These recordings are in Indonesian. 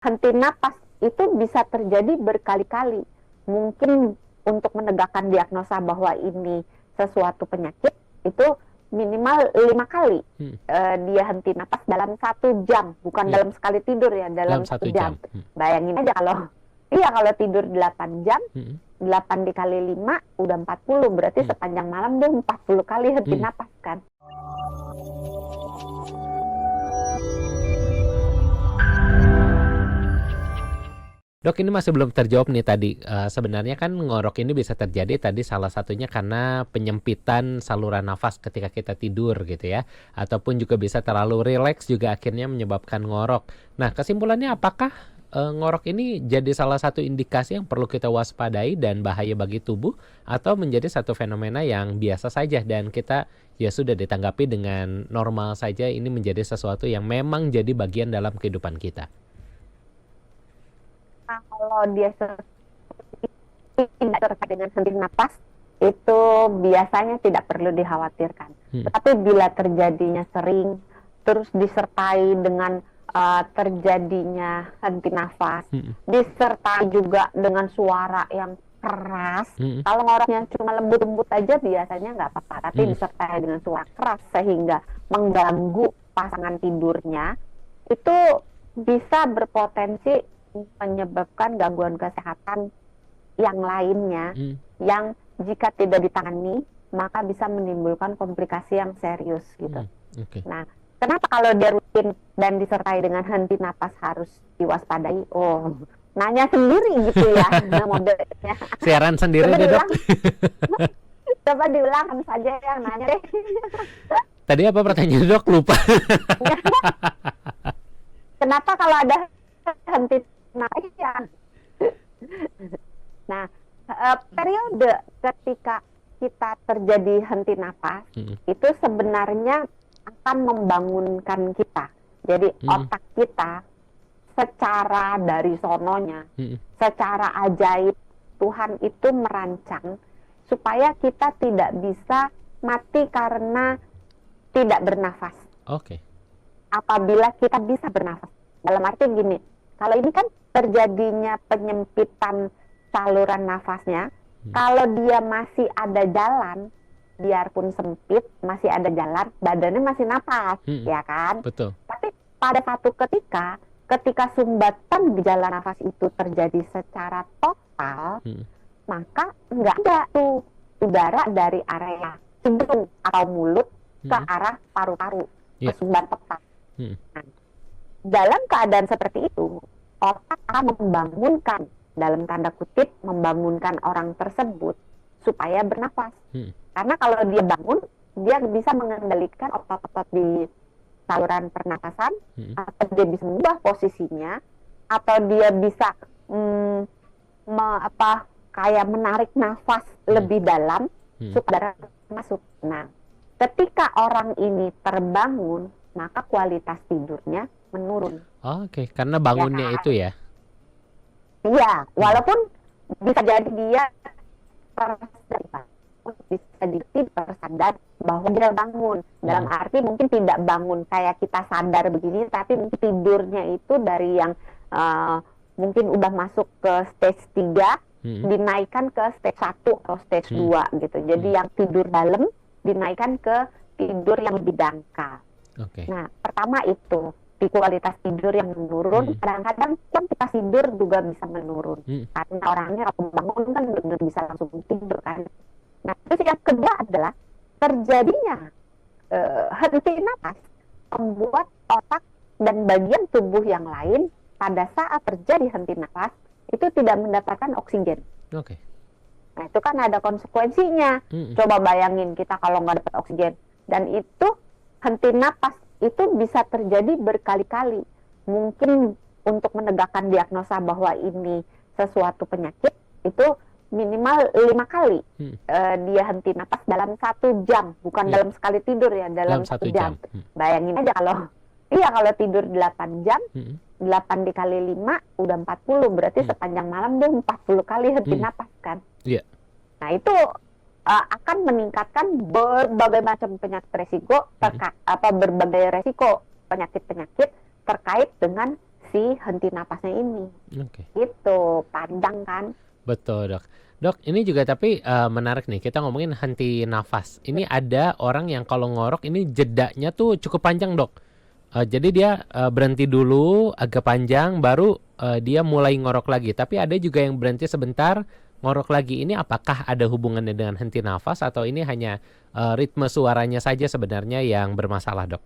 henti napas itu bisa terjadi berkali-kali. Mungkin untuk menegakkan diagnosa bahwa ini sesuatu penyakit itu minimal 5 kali Hmm. dia henti napas dalam 1 jam, bukan Ya, dalam sekali tidur ya, dalam dalam satu 1 jam. jam. Bayangin aja kalau iya kalau tidur 8 jam, Hmm. 8 dikali 5 udah 40, berarti Hmm. sepanjang malam dia 40 kali henti Hmm. napas kan. Dok, ini masih belum terjawab nih tadi. Sebenarnya kan ngorok ini bisa terjadi tadi salah satunya karena penyempitan saluran nafas ketika kita tidur gitu ya. Ataupun juga bisa terlalu rileks juga akhirnya menyebabkan ngorok. Nah, kesimpulannya apakah ngorok ini jadi salah satu indikasi yang perlu kita waspadai dan bahaya bagi tubuh, atau menjadi satu fenomena yang biasa saja dan kita ya sudah ditanggapi dengan normal saja, ini menjadi sesuatu yang memang jadi bagian dalam kehidupan kita? Kalau dia tidak terkait dengan henti napas, itu biasanya tidak perlu dikhawatirkan. Hmm. Tetapi bila terjadinya sering, terus disertai dengan terjadinya henti nafas, Hmm. disertai juga dengan suara yang keras. Hmm. Kalau ngoroknya cuma lembut-lembut aja biasanya nggak apa-apa, tapi Hmm. disertai dengan suara keras sehingga mengganggu pasangan tidurnya, itu bisa berpotensi menyebabkan gangguan kesehatan yang lainnya Hmm. yang jika tidak ditangani maka bisa menimbulkan komplikasi yang serius gitu. Oke. Nah, kenapa kalau dia rutin dan disertai dengan henti napas harus diwaspadai? Oh, nanya sendiri gitu ya, modelnya. Siaran sendiri Coba deh, Dok. diulang, coba diulang saja yang nanya deh. Tadi apa pertanyaan, Dok? Lupa. Kenapa kalau ada henti napas? Ya. Nah, periode ketika kita terjadi henti napas itu sebenarnya akan membangunkan kita. Jadi otak kita secara dari sononya, secara ajaib Tuhan itu merancang supaya kita tidak bisa mati karena tidak bernafas. Oke. Apabila kita bisa bernafas. Dalam arti gini, kalau ini kan terjadinya penyempitan saluran nafasnya, kalau dia masih ada jalan, biarpun sempit, masih ada jalan, badannya masih napas, ya kan? Betul. Tapi pada satu ketika sumbatan jalan nafas itu terjadi secara total, maka nggak ada tuh udara dari area hidung atau mulut ke arah paru-paru, kesumbat total. Nah, dalam keadaan seperti itu, otak akan membangunkan, dalam tanda kutip, membangunkan orang tersebut supaya bernafas. Karena kalau dia bangun, dia bisa mengendalikan otot-otot di saluran pernapasan, atau dia bisa mengubah posisinya, atau dia bisa kayak menarik nafas lebih dalam supaya masuk. Nah, ketika orang ini terbangun, maka kualitas tidurnya menurun. Oke, karena bangunnya Ya, itu ya. iya, walaupun bisa jadi dia tersadar bahwa dia bangun. Dalam arti mungkin tidak bangun kayak kita sadar begini, tapi mungkin tidurnya itu dari yang mungkin udah masuk ke stage 3, dinaikkan ke stage 1 atau stage 2 gitu. Jadi yang tidur dalam dinaikkan ke tidur yang lebih dangkal. Oke. Nah, pertama itu di kualitas tidur yang menurun, kadang-kadang kuantitas tidur juga bisa menurun. Karena orangnya kalau bangun kan benar bisa langsung tidur kan. Nah, terus yang kedua adalah terjadinya henti napas membuat otak dan bagian tubuh yang lain pada saat terjadi henti napas itu tidak mendapatkan oksigen. Oke. Nah, itu kan ada konsekuensinya. Coba bayangin kita kalau nggak dapat oksigen. Dan itu henti napas itu bisa terjadi berkali-kali. Mungkin untuk menegakkan diagnosa bahwa ini sesuatu penyakit, itu minimal 5 kali dia henti napas dalam 1 jam. Bukan dalam sekali tidur ya, dalam 1 jam. Bayangin aja kalau tidur 8 jam, 8 dikali 5 udah 40, berarti sepanjang malam dia 40 kali henti napas kan. Iya. Nah, itu akan meningkatkan berbagai macam penyakit resiko, berbagai resiko penyakit-penyakit terkait dengan si henti napasnya ini. Oke. Gitu, panjang kan? Betul, Dok. Dok, ini juga tapi menarik nih, kita ngomongin henti nafas. Ini ada orang yang kalau ngorok ini jedanya tuh cukup panjang, Dok. Jadi dia berhenti dulu agak panjang, baru dia mulai ngorok lagi. Tapi ada juga yang berhenti sebentar, ngorok lagi. Ini apakah ada hubungannya dengan henti nafas atau ini hanya ritme suaranya saja sebenarnya yang bermasalah, Dok?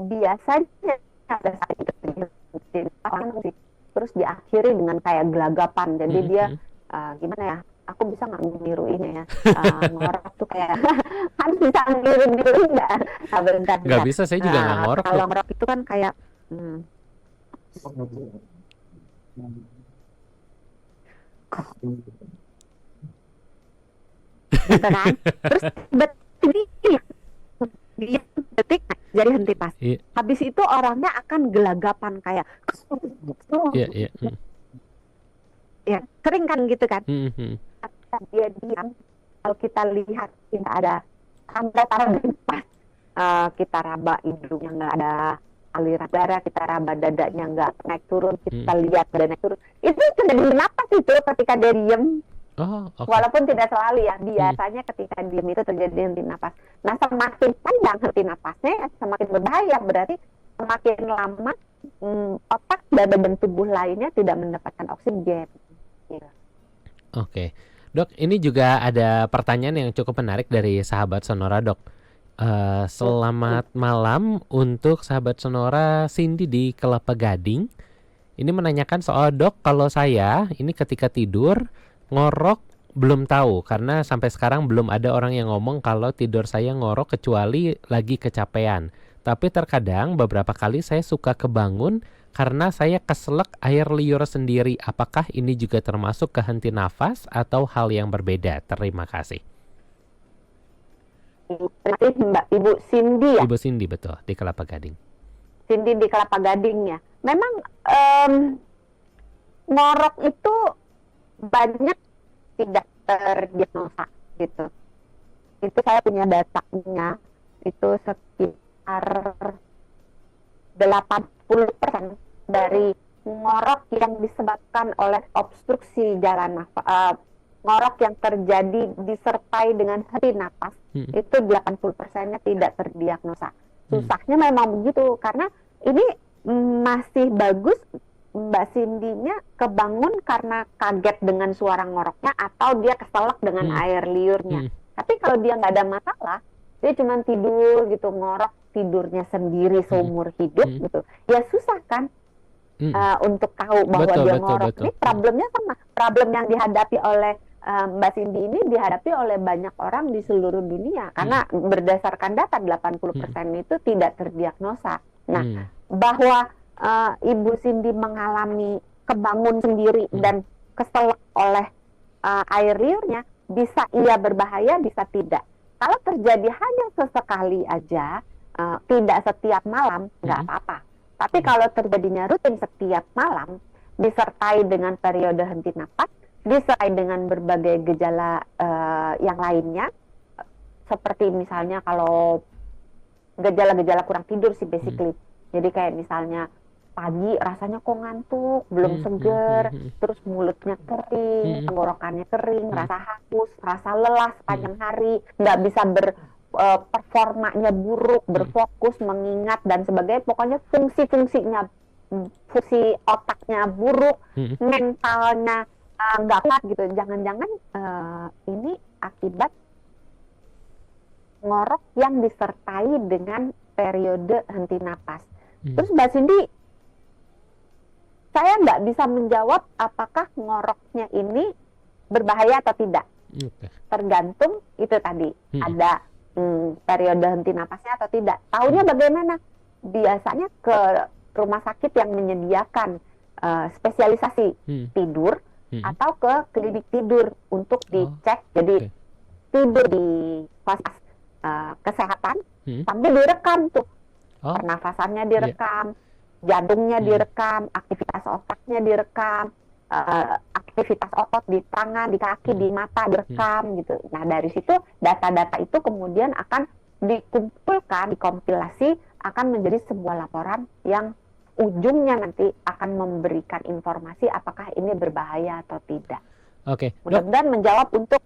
Biasanya ada saat itu terus diakhiri dengan kayak gelagapan. Jadi dia gimana ya? Aku bisa nggak meniru ini ya? Ngorok tuh kayak kan bisa niru nggak? Bentar. Nggak bisa, saya juga nggak ngorok. Kalau ngorok itu kan kayak gitu kan? Terus dia detik jadi henti pas. Habis itu orangnya akan gelagapan kayak ya sering kan gitu kan. Dia diam, kalau kita lihat tidak ada tanda-tanda pas, kita raba hidungnya nggak ada aliran darah, kita raba dadanya nggak naik turun, kita lihat dada naik turun, itu terjadi napas itu ketika dia diem. Walaupun tidak selalu ya, biasanya ketika diem itu terjadi henti napas. Nah, semakin panjang henti napasnya semakin berbahaya, berarti semakin lama otak dan tubuh lainnya tidak mendapatkan oksigen. Oke. Dok, ini juga ada pertanyaan yang cukup menarik dari sahabat Sonora, Dok. Selamat malam untuk sahabat Sonora Cindy di Kelapa Gading. Ini menanyakan soal, Dok, kalau saya ini ketika tidur ngorok belum tahu karena sampai sekarang belum ada orang yang ngomong kalau tidur saya ngorok kecuali lagi kecapean. Tapi terkadang beberapa kali saya suka kebangun karena saya keselak air liur sendiri. Apakah ini juga termasuk kehenti nafas atau hal yang berbeda? Terima kasih. Mbak Ibu Cindy ya? Ibu Cindy, betul, di Kelapa Gading. Cindy di Kelapa Gading ya. Memang ngorok itu banyak tidak terdiagnosa gitu. Itu saya punya datanya, itu sekitar 80% dari ngorok yang disebabkan oleh obstruksi jalan nafas, ngorok yang terjadi disertai dengan henti napas, itu 80%-nya tidak terdiagnosa. Susahnya memang begitu, karena ini masih bagus Mbak Cindy-nya kebangun karena kaget dengan suara ngoroknya atau dia keselak dengan air liurnya. Tapi kalau dia nggak ada masalah, dia cuma tidur gitu, ngorok tidurnya sendiri seumur hidup gitu, ya susah kan untuk tahu bahwa dia ngorok. Ini problemnya sama, problem yang dihadapi oleh Mbak Cindy ini dihadapi oleh banyak orang di seluruh dunia karena berdasarkan data 80% itu tidak terdiagnosa. Nah, bahwa Ibu Cindy mengalami kebangun sendiri dan keselak oleh air liurnya, bisa iya berbahaya, bisa tidak. Kalau terjadi hanya sesekali aja, tidak setiap malam, nggak apa-apa. Tapi kalau terjadinya rutin setiap malam, disertai dengan periode henti napas, disertai dengan berbagai gejala yang lainnya, seperti misalnya kalau gejala-gejala kurang tidur sih basically. Jadi kayak misalnya pagi rasanya kok ngantuk, belum seger, terus mulutnya kering, tenggorokannya kering, rasa haus, rasa lelah sepanjang hari, nggak bisa performanya buruk, berfokus, mengingat dan sebagainya. Pokoknya fungsi-fungsinya, fungsi otaknya buruk, mentalnya nggak kuat gitu. Jangan-jangan ini akibat ngorok yang disertai dengan periode henti napas. Terus Mbak Cindy, saya nggak bisa menjawab apakah ngoroknya ini berbahaya atau tidak. Tergantung itu tadi, ada periode henti napasnya atau tidak. Taunya bagaimana? Biasanya ke rumah sakit yang menyediakan spesialisasi tidur atau ke klinik tidur untuk dicek. Jadi tidur di fasilitas kesehatan sambil direkam tuh, pernafasannya direkam, jantungnya direkam, aktivitas otaknya direkam, aktivitas otot di tangan, di kaki, di mata direkam gitu. Nah, dari situ data-data itu kemudian akan dikumpulkan, dikompilasi, akan menjadi sebuah laporan yang ujungnya nanti akan memberikan informasi apakah ini berbahaya atau tidak. Oke, Dok. Mudah-mudahan menjawab untuk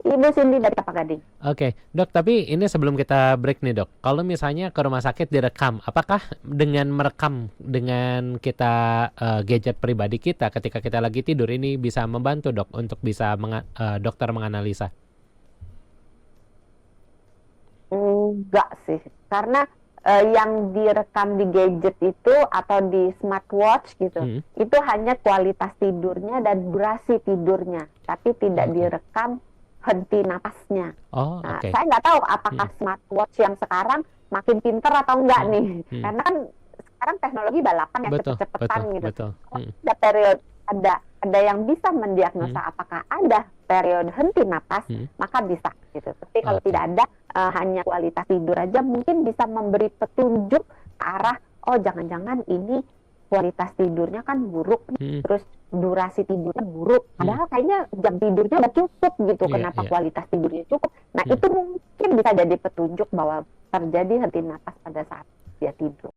Ibu Cindy dari Kelapa Gading. Oke, Dok, tapi ini sebelum kita break nih, Dok. Kalau misalnya ke rumah sakit direkam, apakah dengan merekam dengan kita gadget pribadi kita ketika kita lagi tidur ini bisa membantu, Dok, untuk bisa dokter menganalisa? Enggak sih, karena yang direkam di gadget itu atau di smartwatch gitu, itu hanya kualitas tidurnya dan durasi tidurnya, tapi tidak direkam henti napasnya. Nah, saya nggak tahu apakah smartwatch yang sekarang makin pinter atau enggak nih, karena kan sekarang teknologi balapan ya, cepet-cepetan gitu. Kalau ada periode, ada yang bisa mendiagnosa apakah ada periode henti napas, maka bisa gitu. Tapi kalau tidak ada, hanya kualitas tidur aja mungkin bisa memberi petunjuk ke arah, oh jangan-jangan ini kualitas tidurnya kan buruk, terus durasi tidurnya buruk. Padahal kayaknya jam tidurnya udah cukup gitu. Kenapa kualitas tidurnya cukup? Nah itu mungkin bisa jadi petunjuk bahwa terjadi henti napas pada saat dia tidur.